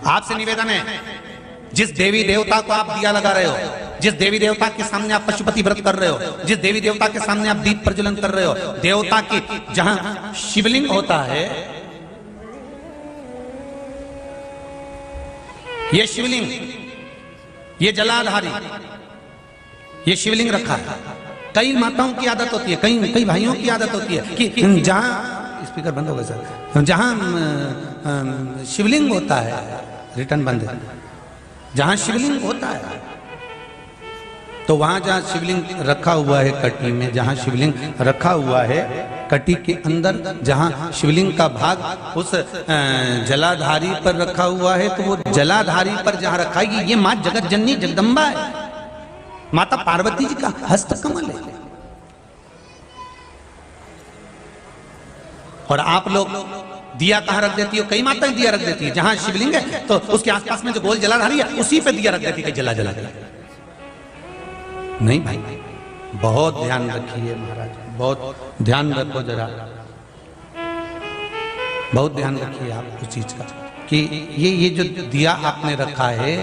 आपसे निवेदन है, जिस देवी देवता को आप दिया लगा रहे हो, जिस देवी देवता के सामने आप पशुपति व्रत कर रहे हो, जिस देवी देवता के सामने आप दीप प्रज्वलन कर रहे हो, देवता की जहां शिवलिंग होता है, ये शिवलिंग, ये जलाधारी, ये शिवलिंग रखा है। कई माताओं की आदत होती है, कई भाइयों की आदत होती है कि जहां, स्पीकर बंद होगा सर, जहां शिवलिंग होता है, रिटर्न बंद है, जहां शिवलिंग होता है तो वहां जहां शिवलिंग रखा हुआ है कटी में, जहां शिवलिंग रखा हुआ है कटी के अंदर, जहां शिवलिंग का भाग उस जलाधारी पर रखा हुआ है, तो वो जलाधारी पर जहां रखा है, ये मां जगत जननी जगदम्बा है, माता पार्वती जी का हस्त कमल है। और आप लोग दिया कहां रख देती हो? कई माताएं दिया रख देती है, जहां शिवलिंग है तो उसके आसपास में जो गोल जलाधारी है उसी पे दिया रख देती है, जला जला जला। नहीं भाई, बहुत ध्यान रखिए महाराज, बहुत ध्यान रखो जरा, बहुत ध्यान रखिए आप उस चीज का कि ये जो दिया आपने रखा है,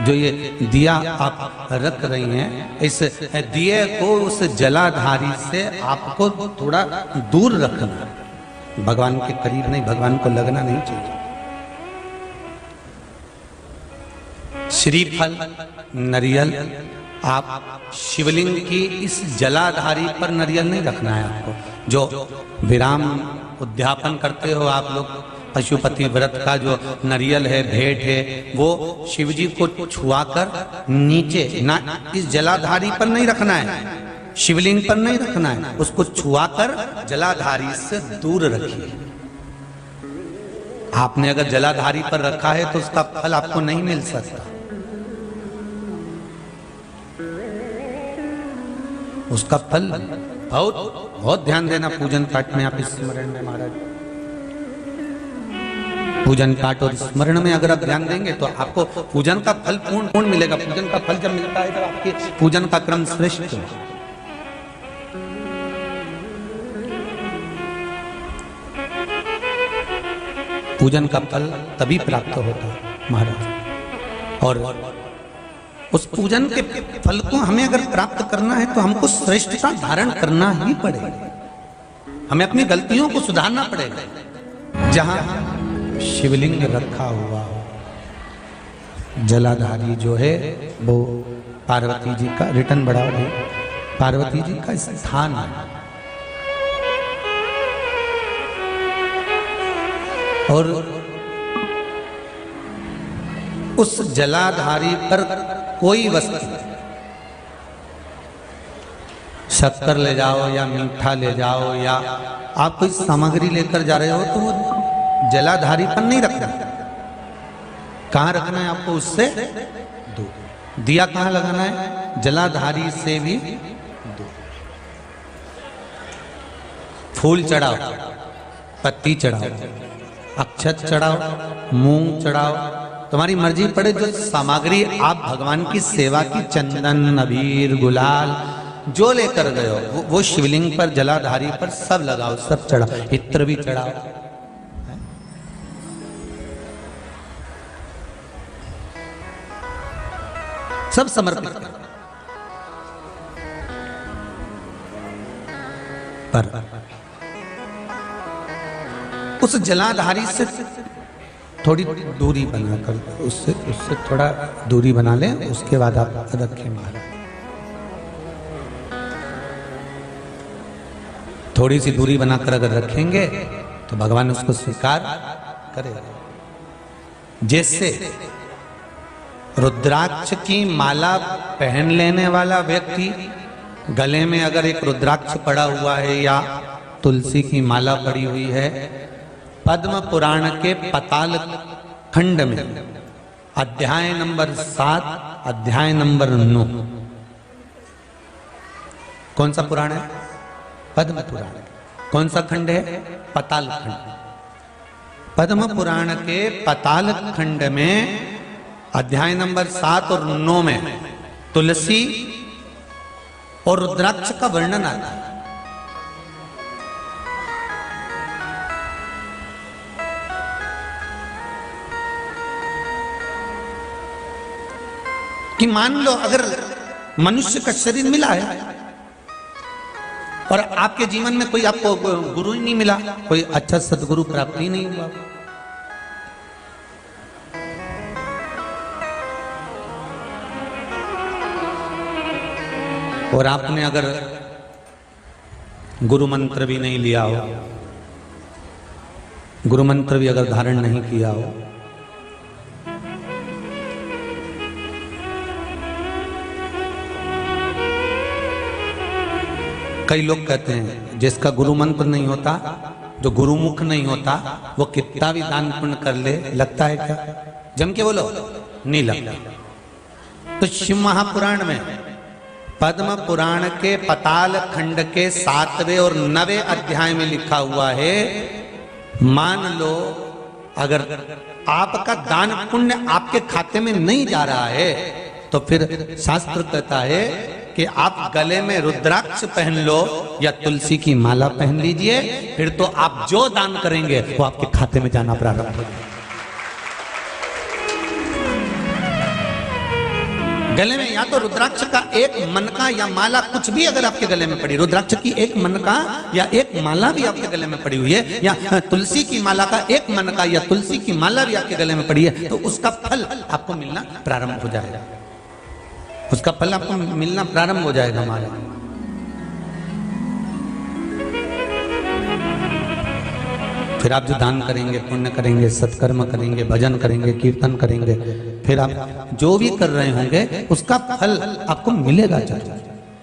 जो ये दिया आप रख रही हैं, इस दिए को उस जलाधारी से आपको थोड़ा दूर रखना, भगवान के करीब नहीं, भगवान को लगना नहीं चाहिए। श्रीफल नरियल आप शिवलिंग की इस जलाधारी पर नरियल नहीं रखना है आपको। जो विराम उद्यापन करते हो आप लोग, पशुपति व्रत का जो नरियल है, भेंट है, वो शिव जी को छुआकर नीचे, ना इस जलाधारी पर नहीं रखना है, शिवलिंग पर नहीं रखना है, उसको छुआकर जलाधारी से दूर रखिए। आपने अगर जलाधारी पर रखा है तो उसका फल आपको नहीं मिल सकता, उसका फल बहुत बहुत ध्यान देना। पूजन पाठ में आप स्मरण में महाराज, पूजन पाठ और स्मरण में अगर आप ध्यान देंगे तो आपको पूजन का फल पूर्ण मिलेगा। पूजन का फल जब मिलता है तो आपके पूजन का क्रम श्रेष्ठ है। पूजन का फल तभी प्राप्त होता है महाराज, और उस पूजन के फल को हमें अगर प्राप्त करना है तो हमको श्रेष्ठता धारण करना ही पड़ेगा, हमें अपनी गलतियों को सुधारना पड़ेगा। जहां शिवलिंग रखा हुआ हो, जलाधारी जो है वो पार्वती जी का, रिटर्न बढ़ाओ भाई, पार्वती जी का स्थान है। और उस जलाधारी पर कोई वस्तु, शक्कर ले जाओ या मीठा ले जाओ या आप कोई सामग्री लेकर जा रहे हो तो वो जलाधारी पर नहीं रखना। कहां रखना है आपको? उससे दूर। दिया कहां लगाना है? जलाधारी से भी दूर। फूल चढ़ाओ, पत्ती चढ़ाओ, अक्षत चढ़ाओ, मूंग चढ़ाओ, तुम्हारी मर्जी पड़े। जो सामग्री आप भगवान की सेवा की, चंदन, अबीर, गुलाल जो लेकर गए हो वो शिवलिंग पर, जलाधारी पर सब लगाओ, सब चढ़ाओ, इत्र भी चढ़ाओ। सब समर्पित करो। पर उस जलाधारी से थोड़ी दूरी बनाकर, उससे थोड़ा दूरी बना लें, उसके बाद आप रखें महाराज। थोड़ी सी दूरी बनाकर अगर रखेंगे तो भगवान उसको स्वीकार करेगा। जैसे रुद्राक्ष की माला पहन लेने वाला व्यक्ति, गले में अगर एक रुद्राक्ष पड़ा हुआ है या तुलसी की माला पड़ी हुई है, पद्म पुराण के पाताल खंड में अध्याय नंबर 7, अध्याय नंबर 9, कौन सा पुराण है? पद्म पुराण। कौन सा खंड है? पाताल खंड। पद्म पुराण के पाताल खंड में अध्याय नंबर 7 और 9 में तुलसी और रुद्राक्ष का वर्णन आता है। कि मान लो अगर मनुष्य का शरीर मिला है और आपके जीवन में कोई आपको गुरु ही नहीं मिला, कोई अच्छा सदगुरु प्राप्त ही नहीं हुआ, और आपने अगर गुरु मंत्र भी नहीं लिया हो, गुरु मंत्र भी अगर धारण नहीं किया हो, कई लोग कहते हैं जिसका गुरु मंत्र नहीं होता, जो गुरुमुख नहीं होता, वो कितना भी दान पुण्य कर ले, लगता है क्या? जम के बोलो, नहीं लगता। तो शिव महापुराण में, पद्म पुराण के पाताल खंड के 7वें और 9वें अध्याय में लिखा हुआ है, मान लो अगर आपका दान पुण्य आपके खाते में नहीं जा रहा है, तो फिर शास्त्र कहता है कि आप गले में रुद्राक्ष पहन लो या तुलसी की माला पहन लीजिए, फिर तो आप जो दान करेंगे वो आपके खाते में जाना प्रारंभ हो जाएगा। गले में या तो रुद्राक्ष का एक मनका या माला, कुछ भी अगर आपके गले में पड़ी, रुद्राक्ष की एक मनका या एक माला भी आपके गले में पड़ी हुई है, या तुलसी की माला का एक मनका या तुलसी की माला भी आपके गले में पड़ी है, तो उसका फल आपको मिलना प्रारंभ हो जाएगा, उसका फल आपको मिलना प्रारंभ हो जाएगा। हमारा फिर आप जो दान करेंगे, पुण्य करेंगे, सत्कर्म करेंगे, भजन करेंगे, कीर्तन करेंगे, फिर आप जो भी कर रहे होंगे उसका फल आपको मिलेगा,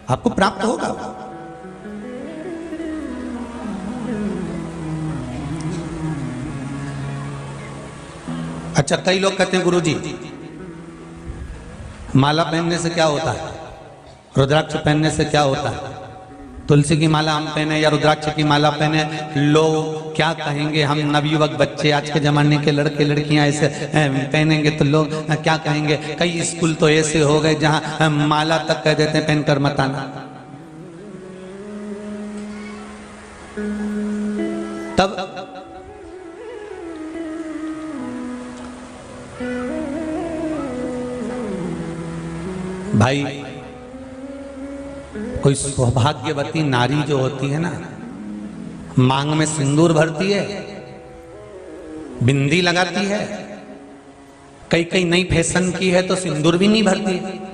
आपको प्राप्त होगा। अच्छा, कई लोग कहते हैं गुरुजी माला पहनने से क्या होता है, रुद्राक्ष पहनने से क्या होता है, तुलसी की माला हम पहने या रुद्राक्ष की माला पहने, लोग क्या कहेंगे, हम नवयुवक बच्चे, आज के जमाने के लड़के लड़कियां ऐसे पहनेंगे तो लोग क्या कहेंगे। कई स्कूल तो ऐसे हो गए जहां माला तक कह देते हैं पहनकर मत आना। तब भाई, कोई सौभाग्यवती नारी जो होती है ना, मांग में सिंदूर भरती है, बिंदी लगाती है, कई कई नई फैशन की है तो सिंदूर भी नहीं भरती है।